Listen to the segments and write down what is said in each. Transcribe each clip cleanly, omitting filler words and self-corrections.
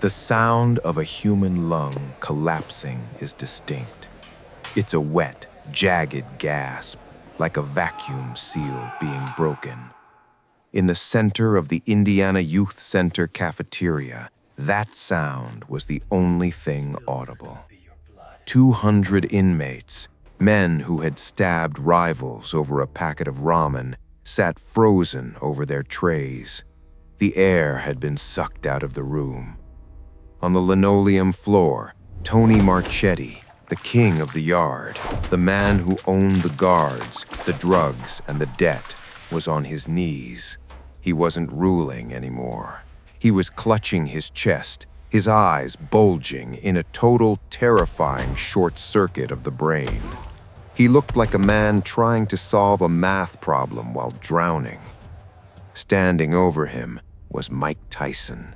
The sound of a human lung collapsing is distinct. It's a wet, jagged gasp, like a vacuum seal being broken. In the center of the Indiana Youth Center cafeteria, that sound was the only thing audible. 200 inmates, men who had stabbed rivals over a packet of ramen, sat frozen over their trays. The air had been sucked out of the room. On the linoleum floor, Tony Marchetti, the king of the yard, the man who owned the guards, the drugs, and the debt, was on his knees. He wasn't ruling anymore. He was clutching his chest, his eyes bulging in a total, terrifying short circuit of the brain. He looked like a man trying to solve a math problem while drowning. Standing over him was Mike Tyson.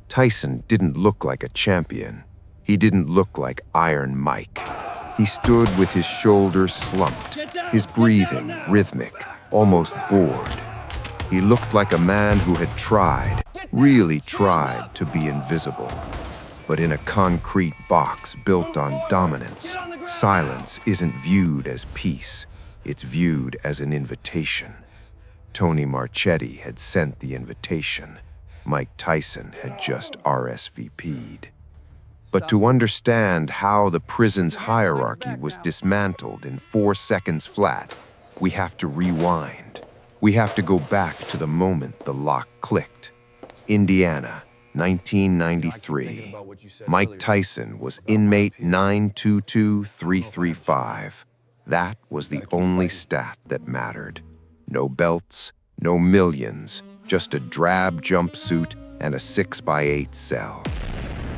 Tyson didn't look like a champion. He didn't look like Iron Mike. He stood with his shoulders slumped, his breathing rhythmic, almost bored. He looked like a man who had tried, really tried to be invisible. But in a concrete box built on dominance, silence isn't viewed as peace. It's viewed as an invitation. Tony Marchetti had sent the invitation. Mike Tyson had just RSVP'd. But to understand how the prison's hierarchy was dismantled in 4 seconds flat, we have to rewind. We have to go back to the moment the lock clicked. Indiana, 1993. Mike Tyson was inmate 922335. That was the only stat that mattered. No belts, no millions, just a drab jumpsuit and a 6x8 cell.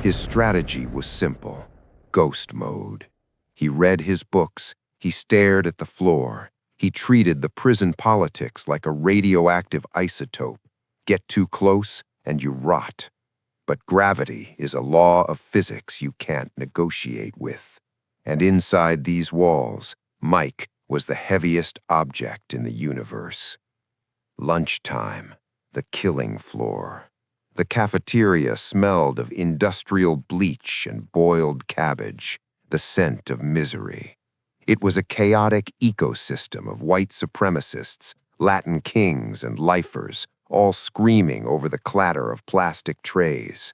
His strategy was simple: ghost mode. He read his books, he stared at the floor, he treated the prison politics like a radioactive isotope. Get too close and you rot. But gravity is a law of physics you can't negotiate with. And inside these walls, Mike was the heaviest object in the universe. Lunchtime, the killing floor. The cafeteria smelled of industrial bleach and boiled cabbage, the scent of misery. It was a chaotic ecosystem of white supremacists, Latin kings, and lifers, all screaming over the clatter of plastic trays.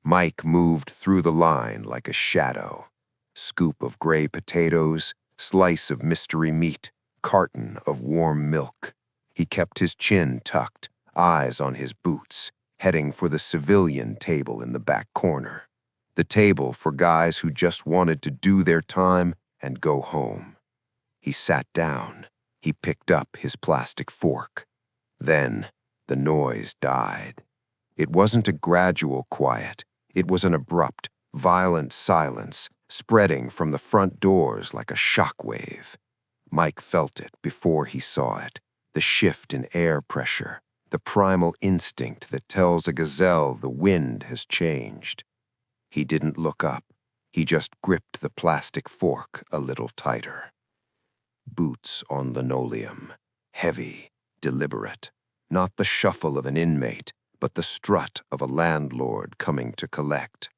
Mike moved through the line like a shadow. Scoop of gray potatoes, slice of mystery meat, carton of warm milk. He kept his chin tucked, eyes on his boots, heading for the civilian table in the back corner. The table for guys who just wanted to do their time and go home. He sat down. He picked up his plastic fork. Then the noise died. It wasn't a gradual quiet. It was an abrupt, violent silence, spreading from the front doors like a shockwave. Mike felt it before he saw it, the shift in air pressure, the primal instinct that tells a gazelle the wind has changed. He didn't look up. He just gripped the plastic fork a little tighter. Boots on linoleum, heavy, deliberate. Not the shuffle of an inmate, but the strut of a landlord coming to collect.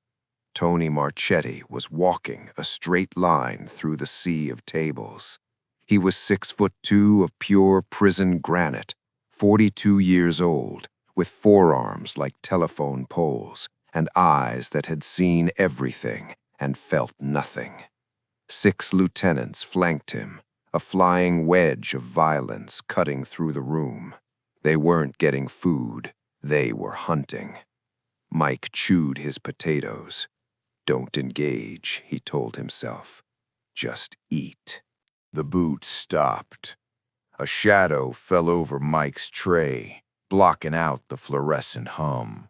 Tony Marchetti was walking a straight line through the sea of tables. He was 6'2" of pure prison granite, 42 years old, with forearms like telephone poles, and eyes that had seen everything and felt nothing. 6 lieutenants flanked him, a flying wedge of violence cutting through the room. They weren't getting food, they were hunting. Mike chewed his potatoes. Don't engage, he told himself. Just eat. The boot stopped. A shadow fell over Mike's tray, blocking out the fluorescent hum.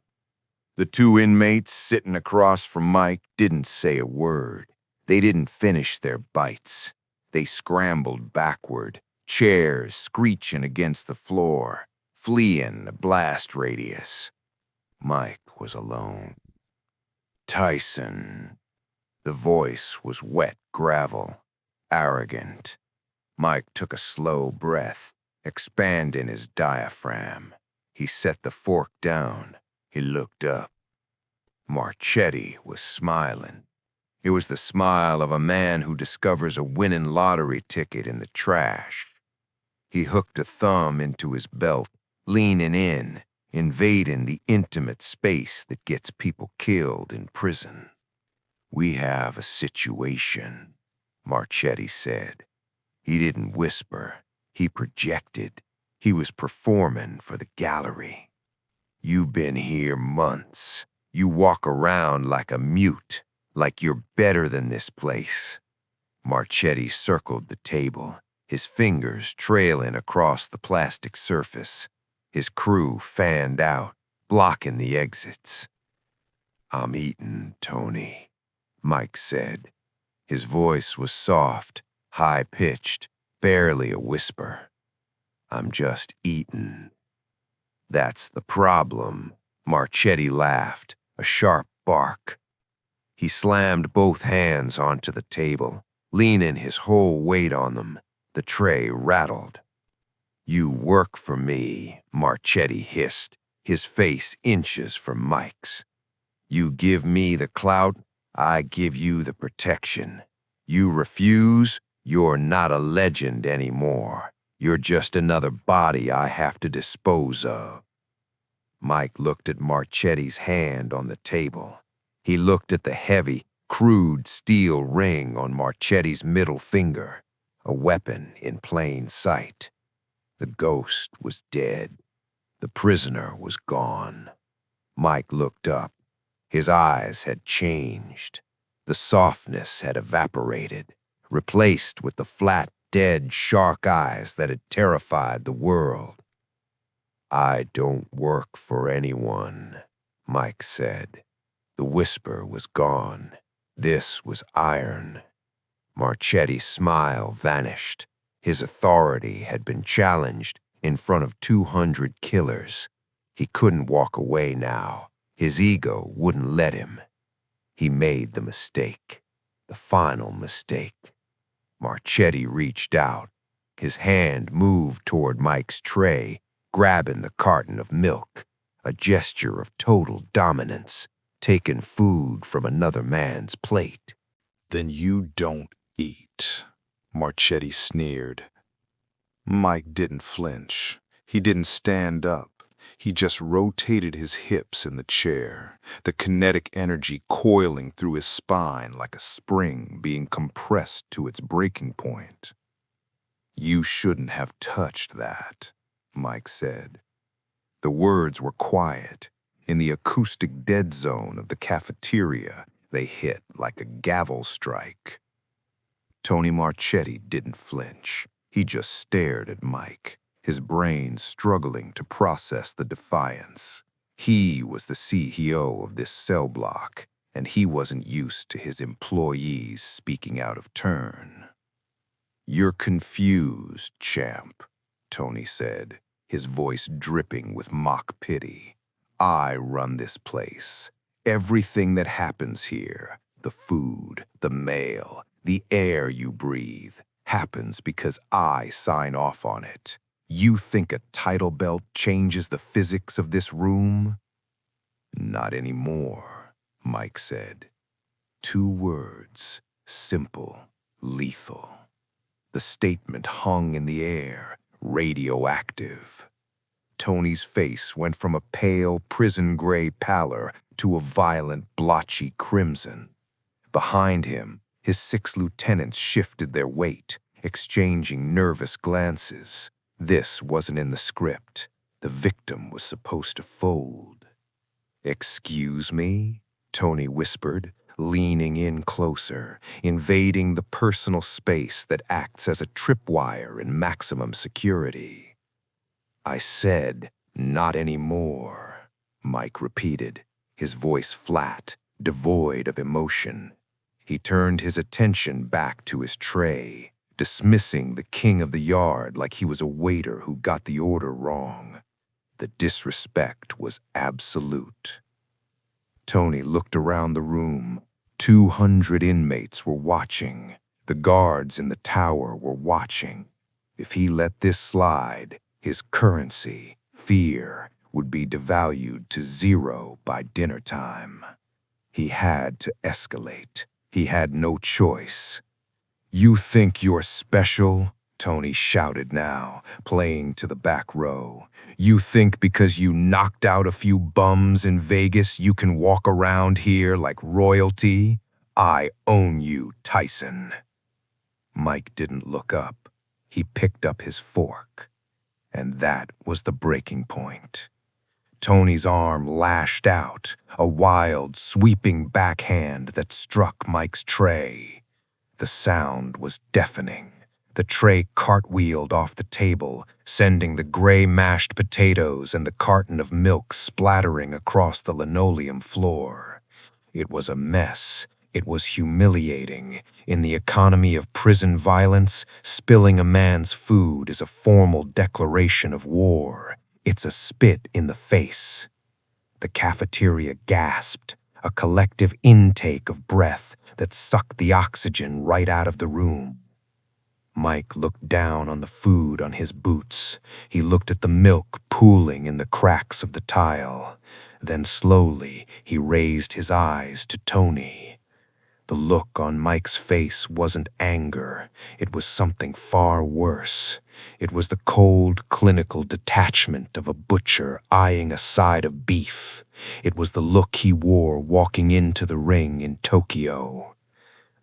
The 2 inmates sitting across from Mike didn't say a word. They didn't finish their bites. They scrambled backward, chairs screeching against the floor, fleeing the blast radius. Mike was alone. Tyson. The voice was wet gravel, arrogant. Mike took a slow breath, expanding his diaphragm. He set the fork down. He looked up. Marchetti was smiling. It was the smile of a man who discovers a winning lottery ticket in the trash. He hooked a thumb into his belt, leaning in, invading the intimate space that gets people killed in prison. "We have a situation," Marchetti said. He didn't whisper. He projected. He was performing for the gallery. "You've been here months. You walk around like a mute, like you're better than this place." Marchetti circled the table, his fingers trailing across the plastic surface. His crew fanned out, blocking the exits. "I'm eating, Tony," Mike said. His voice was soft, high-pitched, barely a whisper. "I'm just eating." "That's the problem," Marchetti laughed, a sharp bark. He slammed both hands onto the table, leaning his whole weight on them. The tray rattled. "You work for me," Marchetti hissed, his face inches from Mike's. "You give me the clout, I give you the protection. You refuse, you're not a legend anymore. You're just another body I have to dispose of." Mike looked at Marchetti's hand on the table. He looked at the heavy, crude steel ring on Marchetti's middle finger, a weapon in plain sight. The ghost was dead. The prisoner was gone. Mike looked up. His eyes had changed. The softness had evaporated, replaced with the flat, dead shark eyes that had terrified the world. "I don't work for anyone," Mike said. The whisper was gone. This was iron. Marchetti's smile vanished. His authority had been challenged in front of 200 killers. He couldn't walk away now. His ego wouldn't let him. He made the mistake, the final mistake. Marchetti reached out. His hand moved toward Mike's tray, grabbing the carton of milk, a gesture of total dominance, taking food from another man's plate. "Then you don't eat," Marchetti sneered. Mike didn't flinch. He didn't stand up. He just rotated his hips in the chair, the kinetic energy coiling through his spine like a spring being compressed to its breaking point. "You shouldn't have touched that," Mike said. The words were quiet. In the acoustic dead zone of the cafeteria, they hit like a gavel strike. Tony Marchetti didn't flinch. He just stared at Mike, his brain struggling to process the defiance. He was the CEO of this cell block, and he wasn't used to his employees speaking out of turn. "You're confused, champ," Tony said, his voice dripping with mock pity. "I run this place. Everything that happens here, the food, the mail, the air you breathe, happens because I sign off on it. You think a title belt changes the physics of this room?" "Not anymore," Mike said. 2 words, simple, lethal. The statement hung in the air, radioactive. Tony's face went from a pale, prison-gray pallor to a violent, blotchy crimson. Behind him, his 6 lieutenants shifted their weight, exchanging nervous glances. This wasn't in the script. The victim was supposed to fold. "Excuse me?" Tony whispered, leaning in closer, invading the personal space that acts as a tripwire in maximum security. "I said, not anymore," Mike repeated, his voice flat, devoid of emotion. He turned his attention back to his tray, dismissing the king of the yard like he was a waiter who got the order wrong. The disrespect was absolute. Tony looked around the room. 200 inmates were watching. The guards in the tower were watching. If he let this slide, his currency, fear, would be devalued to 0 by dinner time. He had to escalate. He had no choice. "You think you're special?" Tony shouted now, playing to the back row. "You think because you knocked out a few bums in Vegas you can walk around here like royalty? I own you, Tyson." Mike didn't look up. He picked up his fork. And that was the breaking point. Tony's arm lashed out, a wild, sweeping backhand that struck Mike's tray. The sound was deafening. The tray cartwheeled off the table, sending the gray mashed potatoes and the carton of milk splattering across the linoleum floor. It was a mess. It was humiliating. In the economy of prison violence, spilling a man's food is a formal declaration of war. It's a spit in the face. The cafeteria gasped, a collective intake of breath that sucked the oxygen right out of the room. Mike looked down on the food on his boots. He looked at the milk pooling in the cracks of the tile. Then slowly he raised his eyes to Tony. The look on Mike's face wasn't anger. It was something far worse. It was the cold, clinical detachment of a butcher eyeing a side of beef. It was the look he wore walking into the ring in Tokyo.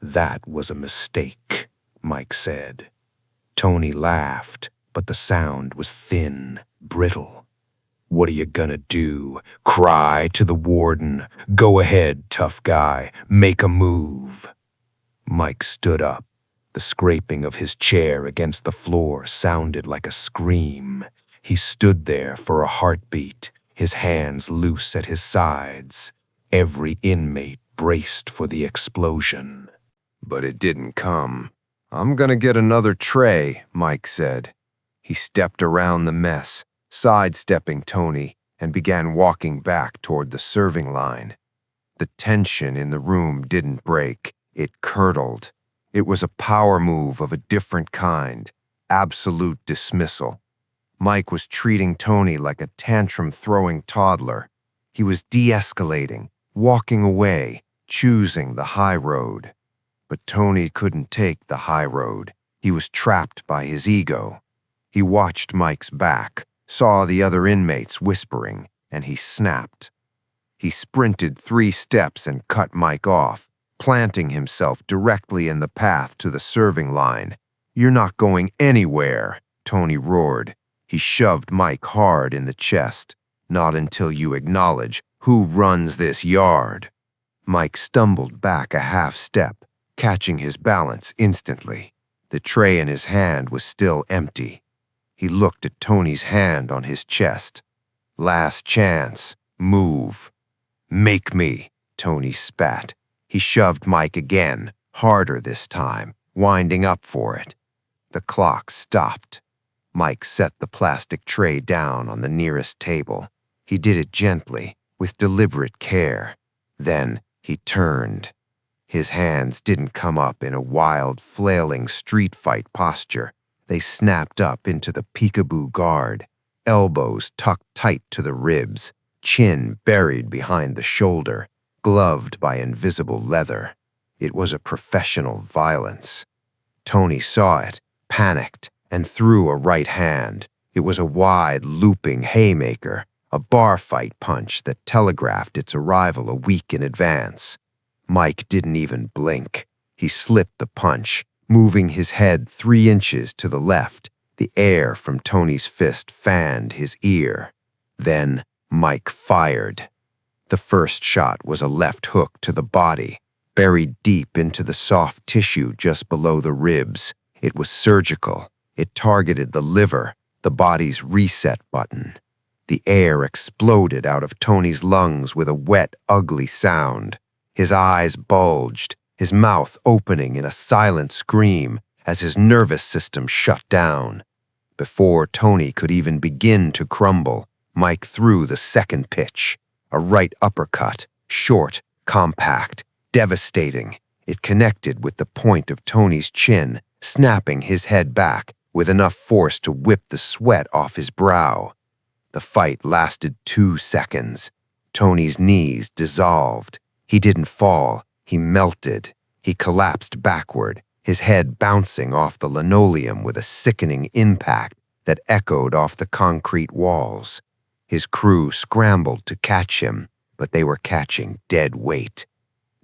"That was a mistake," Mike said. Tony laughed, but the sound was thin, brittle. "What are you gonna do? Cry to the warden? Go ahead, tough guy. Make a move." Mike stood up. The scraping of his chair against the floor sounded like a scream. He stood there for a heartbeat, his hands loose at his sides. Every inmate braced for the explosion. But it didn't come. "I'm gonna get another tray," Mike said. He stepped around the mess, sidestepping Tony, and began walking back toward the serving line. The tension in the room didn't break. It curdled. It was a power move of a different kind, absolute dismissal. Mike was treating Tony like a tantrum-throwing toddler. He was de-escalating, walking away, choosing the high road. But Tony couldn't take the high road. He was trapped by his ego. He watched Mike's back, saw the other inmates whispering, and he snapped. He sprinted 3 steps and cut Mike off, planting himself directly in the path to the serving line. "You're not going anywhere," Tony roared. He shoved Mike hard in the chest. "Not until you acknowledge who runs this yard." Mike stumbled back a half step, catching his balance instantly. The tray in his hand was still empty. He looked at Tony's hand on his chest. "Last chance. Move." "Make me," Tony spat. He shoved Mike again, harder this time, winding up for it. The clock stopped. Mike set the plastic tray down on the nearest table. He did it gently, with deliberate care. Then he turned. His hands didn't come up in a wild, flailing street fight posture. They snapped up into the peekaboo guard, elbows tucked tight to the ribs, chin buried behind the shoulder, gloved by invisible leather. It was a professional violence. Tony saw it, panicked, and threw a right hand. It was a wide, looping haymaker, a bar fight punch that telegraphed its arrival a week in advance. Mike didn't even blink. He slipped the punch, moving his head 3 inches to the left. The air from Tony's fist fanned his ear. Then Mike fired. The first shot was a left hook to the body, buried deep into the soft tissue just below the ribs. It was surgical. It targeted the liver, the body's reset button. The air exploded out of Tony's lungs with a wet, ugly sound. His eyes bulged, his mouth opening in a silent scream as his nervous system shut down. Before Tony could even begin to crumble, Mike threw the second pitch, a right uppercut, short, compact, devastating. It connected with the point of Tony's chin, snapping his head back with enough force to whip the sweat off his brow. The fight lasted 2 seconds. Tony's knees dissolved. He didn't fall, he melted. He collapsed backward, his head bouncing off the linoleum with a sickening impact that echoed off the concrete walls. His crew scrambled to catch him, but they were catching dead weight.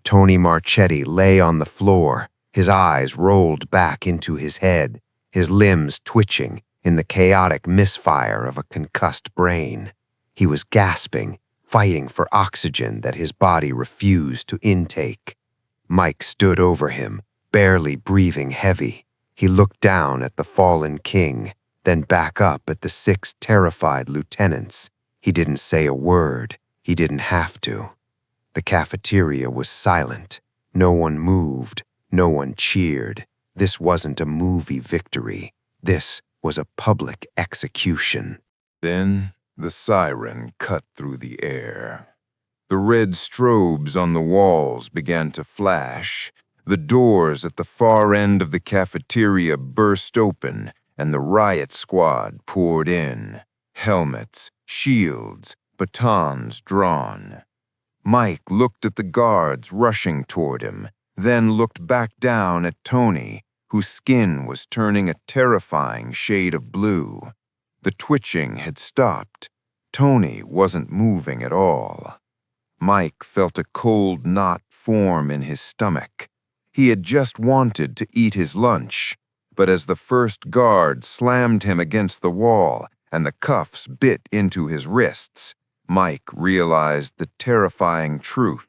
Tony Marchetti lay on the floor, his eyes rolled back into his head, his limbs twitching in the chaotic misfire of a concussed brain. He was gasping, fighting for oxygen that his body refused to intake. Mike stood over him, barely breathing heavy. He looked down at the fallen king, then back up at the 6 terrified lieutenants. He didn't say a word. He didn't have to. The cafeteria was silent. No one moved. No one cheered. This wasn't a movie victory. This was a public execution. Then the siren cut through the air. The red strobes on the walls began to flash. The doors at the far end of the cafeteria burst open, and the riot squad poured in. Helmets, shields, batons drawn. Mike looked at the guards rushing toward him, then looked back down at Tony, whose skin was turning a terrifying shade of blue. The twitching had stopped. Tony wasn't moving at all. Mike felt a cold knot form in his stomach. He had just wanted to eat his lunch, but as the first guard slammed him against the wall and the cuffs bit into his wrists, Mike realized the terrifying truth.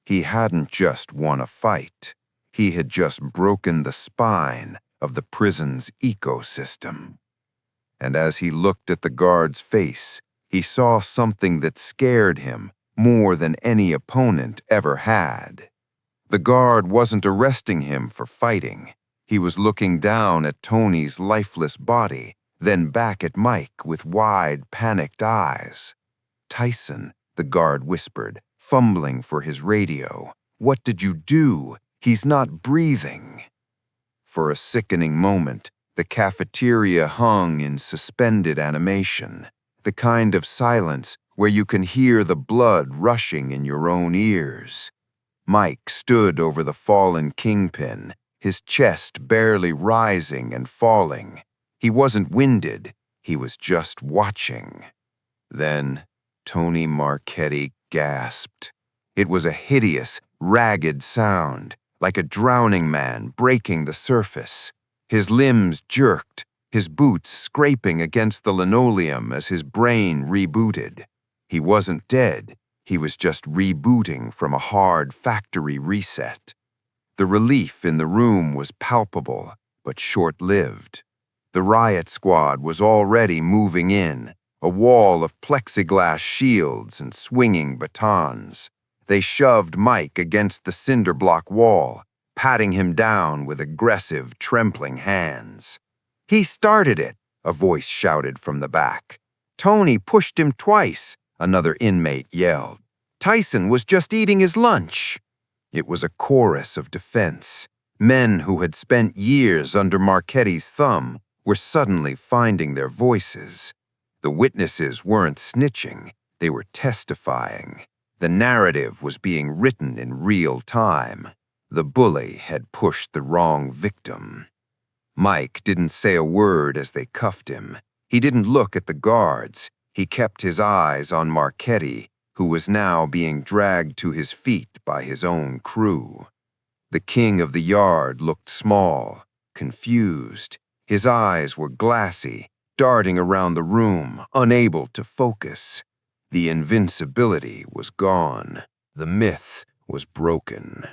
He hadn't just won a fight. He had just broken the spine of the prison's ecosystem. And as he looked at the guard's face, he saw something that scared him more than any opponent ever had. The guard wasn't arresting him for fighting. He was looking down at Tony's lifeless body, then back at Mike with wide, panicked eyes. "Tyson," the guard whispered, fumbling for his radio. "What did you do? He's not breathing." For a sickening moment, the cafeteria hung in suspended animation, the kind of silence where you can hear the blood rushing in your own ears. Mike stood over the fallen kingpin, his chest barely rising and falling. He wasn't winded, he was just watching. Then Tony Marchetti gasped. It was a hideous, ragged sound, like a drowning man breaking the surface. His limbs jerked, his boots scraping against the linoleum as his brain rebooted. He wasn't dead, he was just rebooting from a hard factory reset. The relief in the room was palpable, but short-lived. The riot squad was already moving in, a wall of plexiglass shields and swinging batons. They shoved Mike against the cinder block wall, patting him down with aggressive, trembling hands. "He started it," a voice shouted from the back. "Tony pushed him twice," another inmate yelled. "Tyson was just eating his lunch." It was a chorus of defense. Men who had spent years under Marchetti's thumb were suddenly finding their voices. The witnesses weren't snitching, they were testifying. The narrative was being written in real time. The bully had pushed the wrong victim. Mike didn't say a word as they cuffed him. He didn't look at the guards. He kept his eyes on Marchetti, who was now being dragged to his feet by his own crew. The king of the yard looked small, confused. His eyes were glassy, darting around the room, unable to focus. The invincibility was gone. The myth was broken.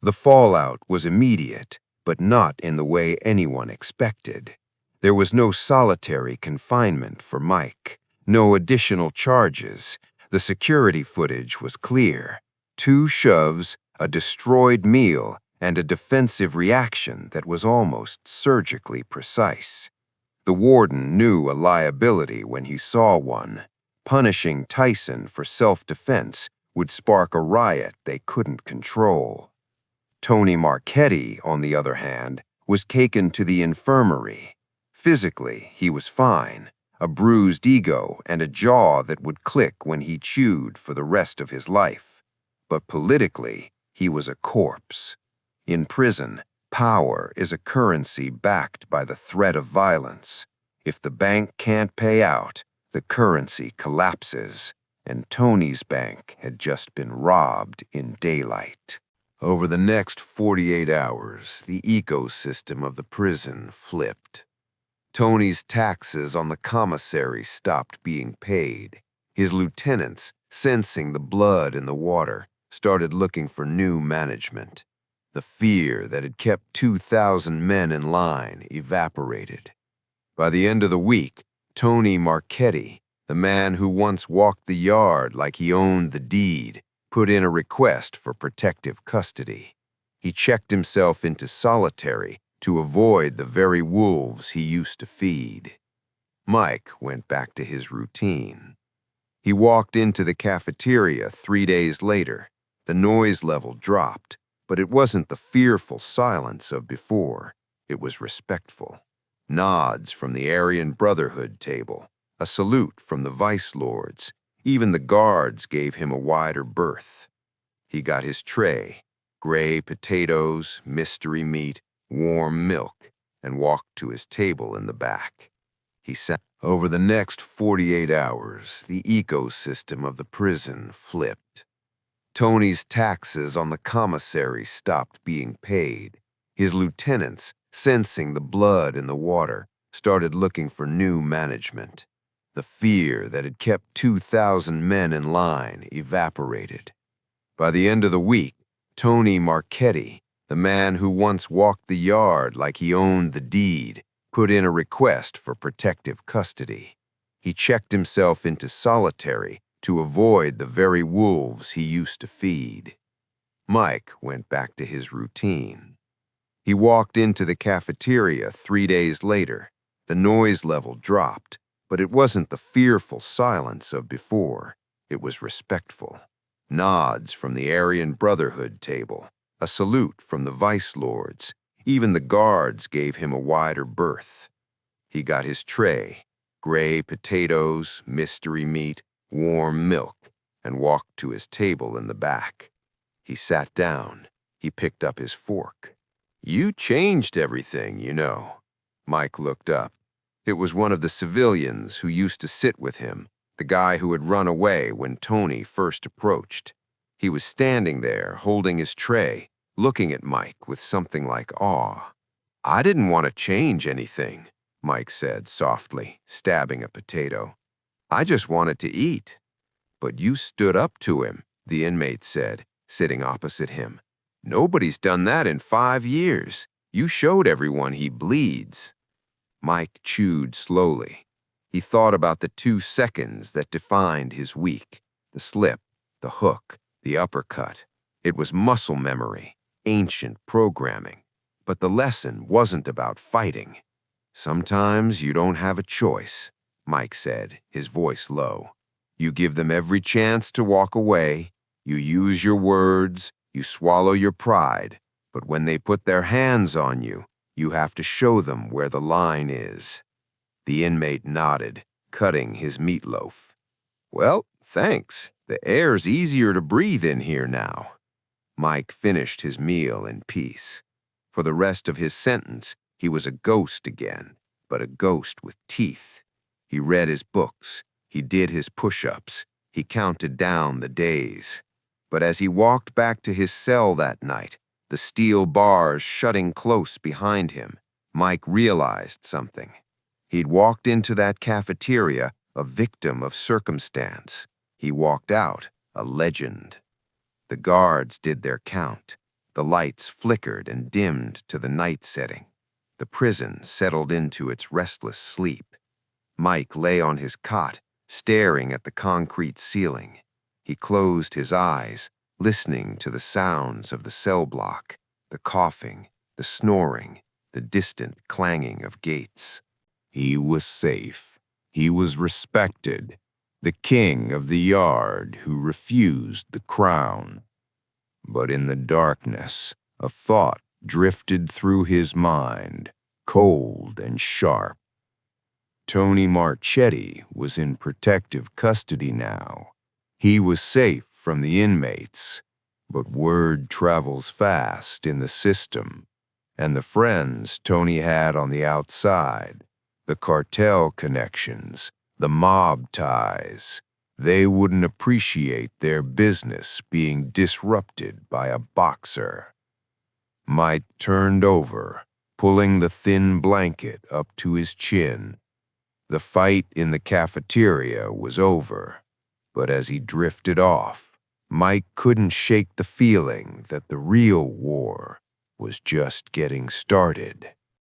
The fallout was immediate, but not in the way anyone expected. There was no solitary confinement for Mike, no additional charges. The security footage was clear. 2 shoves, a destroyed meal, and a defensive reaction that was almost surgically precise. The warden knew a liability when he saw one. Punishing Tyson for self-defense would spark a riot they couldn't control. Tony Marchetti, on the other hand, was taken to the infirmary. Physically, he was fine, a bruised ego and a jaw that would click when he chewed for the rest of his life. but politically, he was a corpse. In prison, power is a currency backed by the threat of violence. If the bank can't pay out, the currency collapses, and Tony's bank had just been robbed in daylight. Over the next 48 hours, the ecosystem of the prison flipped. Tony's taxes on the commissary stopped being paid. His lieutenants, sensing the blood in the water, started looking for new management. The fear that had kept 2,000 men in line evaporated. By the end of the week, Tony Marchetti, the man who once walked the yard like he owned the deed, put in a request for protective custody. He checked himself into solitary to avoid the very wolves he used to feed. Mike went back to his routine. He walked into the cafeteria 3 days later. The noise level dropped, but it wasn't the fearful silence of before. It was respectful. Nods from the Aryan Brotherhood table, a salute from the vice lords. Even the guards gave him a wider berth. He got his tray, gray potatoes, mystery meat, warm milk, and walked to his table in the back. He sat. Over the next 48 hours, the ecosystem of the prison flipped. Tony's taxes on the commissary stopped being paid. His lieutenants, sensing the blood in the water, started looking for new management. The fear that had kept 2,000 men in line evaporated. By the end of the week, Tony Marchetti, the man who once walked the yard like he owned the deed, put in a request for protective custody. He checked himself into solitary to avoid the very wolves he used to feed. Mike went back to his routine. He walked into the cafeteria 3 days later. The noise level dropped, but it wasn't the fearful silence of before. It was respectful. Nods from the Aryan Brotherhood table, a salute from the vice lords. Even the guards gave him a wider berth. He got his tray, gray potatoes, mystery meat, warm milk, and walked to his table in the back. He sat down. He picked up his fork. "You changed everything, you know." Mike looked up. It was one of the civilians who used to sit with him, the guy who had run away when Tony first approached. He was standing there, holding his tray, looking at Mike with something like awe. "I didn't want to change anything," Mike said softly, stabbing a potato. "I just wanted to eat." "But you stood up to him," the inmate said, sitting opposite him. "Nobody's done that in 5 years. You showed everyone he bleeds." Mike chewed slowly. He thought about the 2 seconds that defined his week, the slip, the hook, the uppercut. It was muscle memory, ancient programming. But the lesson wasn't about fighting. "Sometimes you don't have a choice," Mike said, his voice low. "You give them every chance to walk away. You use your words. You swallow your pride. But when they put their hands on you, you have to show them where the line is." The inmate nodded, cutting his meatloaf. "Well, thanks. The air's easier to breathe in here now." Mike finished his meal in peace. For the rest of his sentence, he was a ghost again, but a ghost with teeth. He read his books. He did his push-ups. He counted down the days. But as he walked back to his cell that night, the steel bars shutting close behind him, Mike realized something. He'd walked into that cafeteria a victim of circumstance. He walked out a legend. The guards did their count. The lights flickered and dimmed to the night setting. The prison settled into its restless sleep. Mike lay on his cot, staring at the concrete ceiling. He closed his eyes, listening to the sounds of the cell block, the coughing, the snoring, the distant clanging of gates. He was safe. He was respected. The king of the yard who refused the crown. But in the darkness, a thought drifted through his mind, cold and sharp. Tony Marchetti was in protective custody now. He was safe from the inmates, But word travels fast in the system, and the friends Tony had on the outside, the cartel connections, the mob ties, they wouldn't appreciate their business being disrupted by a boxer. Mike turned over, pulling the thin blanket up to his chin. The fight in the cafeteria was over, but as he drifted off, Mike couldn't shake the feeling that the real war was just getting started.